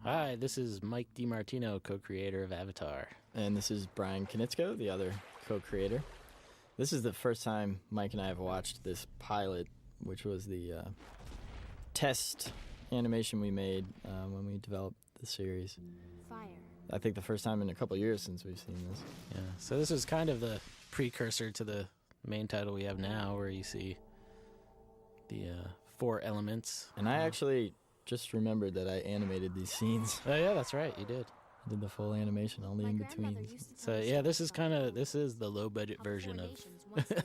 Hi, this is Mike DiMartino, co-creator of Avatar. And this is Brian Konitzko, the other co-creator. This is the first time Mike and I have watched this pilot, which was the test animation we made when we developed the series. Fire. I think the first time in a couple years since we've seen this. Yeah, so this is kind of the precursor to the main title we have now, where you see the 4 elements. And I actually just remembered that I animated these scenes. Oh yeah, that's right, you did. I did the full animation, all the in-betweens. So yeah, this is the low-budget version of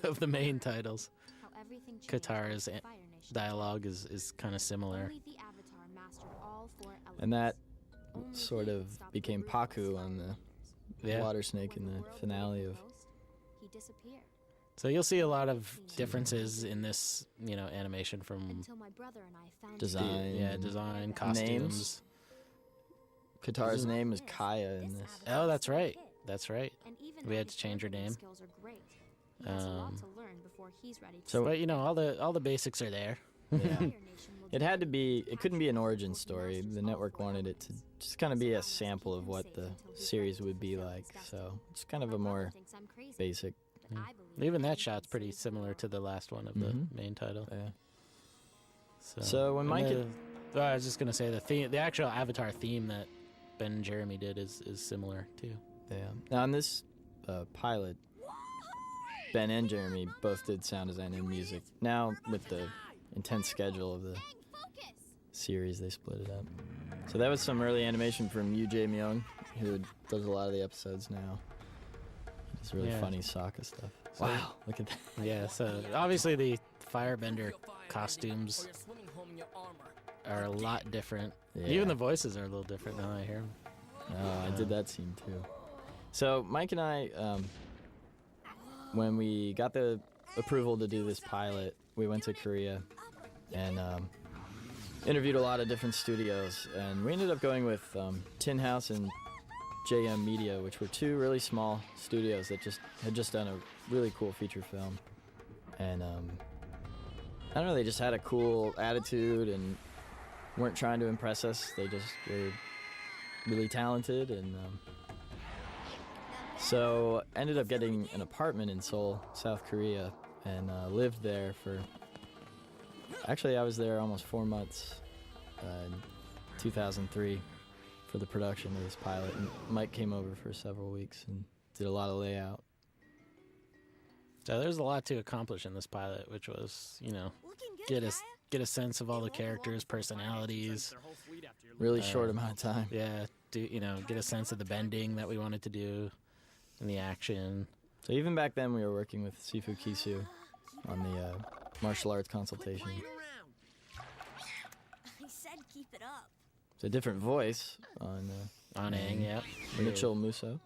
of the main titles. Katara's dialogue is kind of similar. And that sort of became Paku on the water snake in the finale of... He disappeared. So you'll see a lot of differences in this, animation from Until my brother and I found design, design, costumes. Names. Katara's name is Kaya in this. Oh, that's right. That's right. We had to change her name. Skills are great. He has a lot to learn before he's ready to. So, but all the basics are there. Yeah. It couldn't be an origin story. The network wanted it to just kind of be a sample of what the series would be like. So it's kind of a more basic. Even that shot's pretty similar to the last one of the main title. Yeah. So when Mike... I was just going to say the actual Avatar theme that Ben and Jeremy did is similar too. Yeah. Now on this pilot, Ben and Jeremy both did sound design and music. Now with the intense schedule of the series, they split it up. So that was some early animation from Yu Jae-myung, who does a lot of the episodes now. It's really funny Sokka stuff. Wow, look at that. Yeah, so obviously the Firebender costumes are a lot different. Yeah. Even the voices are a little different now I hear them. Oh, I did that scene too. So Mike and I, when we got the approval to do this pilot, we went to Korea and interviewed a lot of different studios, and we ended up going with Tin House and JM Media, which were 2 really small studios that had just done a really cool feature film. And I don't know, they just had a cool attitude and weren't trying to impress us. They just were really talented, and so ended up getting an apartment in Seoul, South Korea, and lived there for... Actually, I was there almost 4 months in 2003 for the production of this pilot, and Mike came over for several weeks and did a lot of layout. So there's a lot to accomplish in this pilot, which was, get a sense of all the characters' personalities. Really short amount of time. Yeah, get a sense of the bending that we wanted to do and the action. So even back then, we were working with Sifu Kisu on the martial arts consultation. I said keep it up. It's a different voice on Aang, yeah. Mitchell Musso.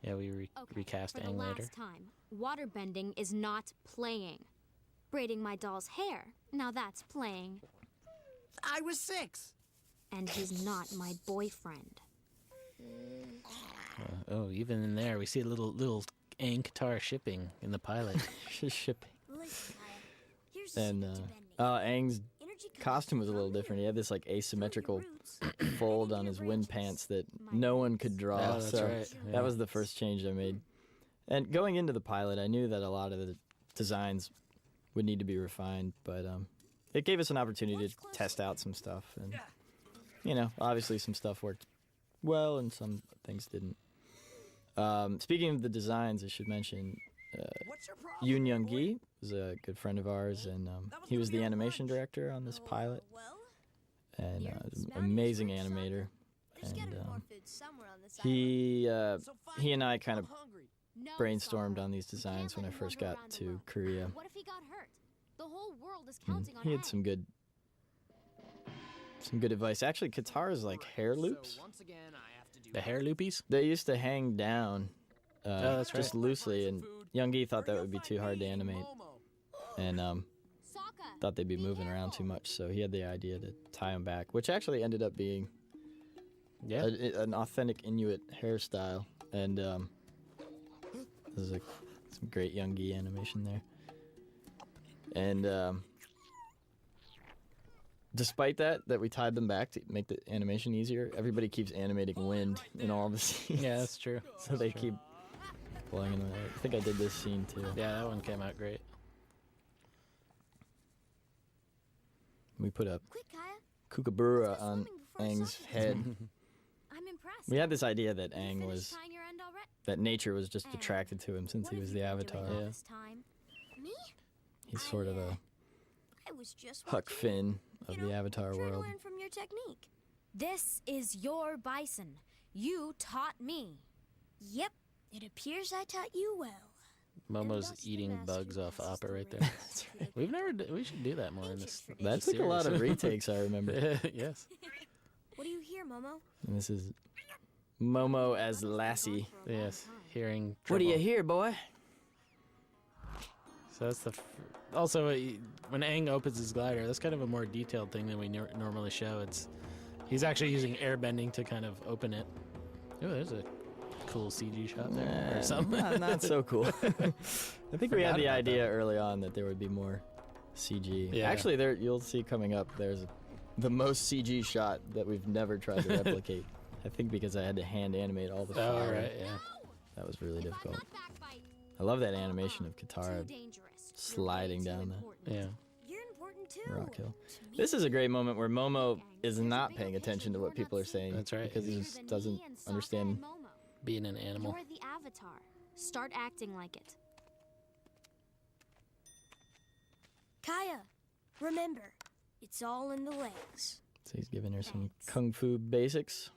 Yeah, we recast Aang later. Last time, waterbending is not playing. Braiding my doll's hair, now that's playing. I was 6. And he's not my boyfriend. Even in there, we see a little Aang Katara shipping in the pilot. Shipping. Listen, here's And Aang's costume was a little different. He had this asymmetrical fold on his wind pants that no one could draw. Oh, that's so right. Yeah. That was the first change I made. And going into the pilot, I knew that a lot of the designs would need to be refined, but it gave us an opportunity to test out some stuff. And, obviously some stuff worked well and some things didn't. Speaking of the designs, I should mention Yoon Young-gi was a good friend of ours, and he was the animation director on this pilot, and amazing animator. And he and I kind of brainstormed on these designs when I first got to Korea. What if he got hurt? The whole world is counting on He had some good advice. Actually, Katara's hair loops. The hair loopies? They used to hang down that's right. just loosely, and Young-gi thought that would be too hard to animate, and thought they'd be moving around too much, so he had the idea to tie them back, which actually ended up being an authentic Inuit hairstyle, and there's some great Young-gi animation there. And despite that we tied them back to make the animation easier, everybody keeps animating wind in all the scenes. Yeah, that's true. So they keep blowing in the way. I think I did this scene too. Yeah, that one came out great. We put a Quick, Kaya. kookaburra on Aang's head. I'm impressed. We had this idea that You Aang finished was, tying your end already? that nature was just Aang, attracted to him since What he have was you the been Avatar. doing all Yeah. this time? Me? He's sort of a I was just Huck watching you. Finn of You the know, Avatar trying to world. learn from your technique. This is your bison. You taught me. Yep, it appears I taught you well. Momo's thus the eating master bugs off passes Appa the right there. reins to the We've never. We should do that more in this. ancient That tradition. took a lot of series. retakes, I remember. Yes. What do you hear, Momo? And this is Momo as Lassie. Yes. Hearing. What do you trouble. hear, boy? So that's the. Also, when Aang opens his glider, that's kind of a more detailed thing than we normally show. He's actually using airbending to kind of open it. Oh, there's a cool CG shot there or something. Not so cool. I think we had Forgot the about idea that. early on that there would be more CG. Yeah. Actually, there you'll see coming up. There's the most CG shot that we've never tried to replicate. I think because I had to hand animate all the Oh, fire. right, yeah. That was really If I'm difficult. not backbiting, I love that animation of Katara too dangerous. sliding You're way down too the important. Yeah. You're important too. rock hill. To me. This is a great moment where Momo is not paying attention to what people are saying. That's right. Because he Bigger just than doesn't me and Sokka understand. and Momo. Being an animal. You're the Avatar. Start acting like it. Kaya, remember, it's all in the legs. So he's giving her some Thanks. kung fu basics.